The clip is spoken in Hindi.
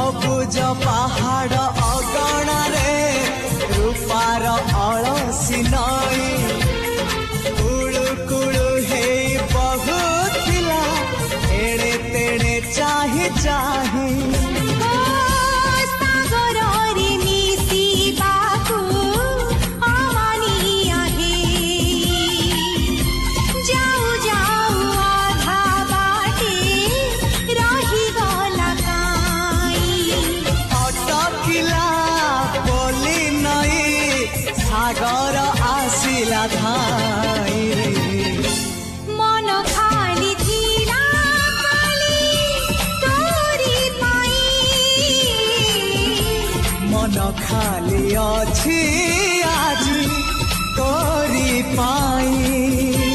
सबुज पहाड़ अगणारे रूपार अलसी नई कुळु कुळु हे बहुथिला एड़े तेड़े चाही चाही सागर आसिला धाई मन खाली थिला खाली तोरी पाई मन खाली अछि आज तोरी पाई।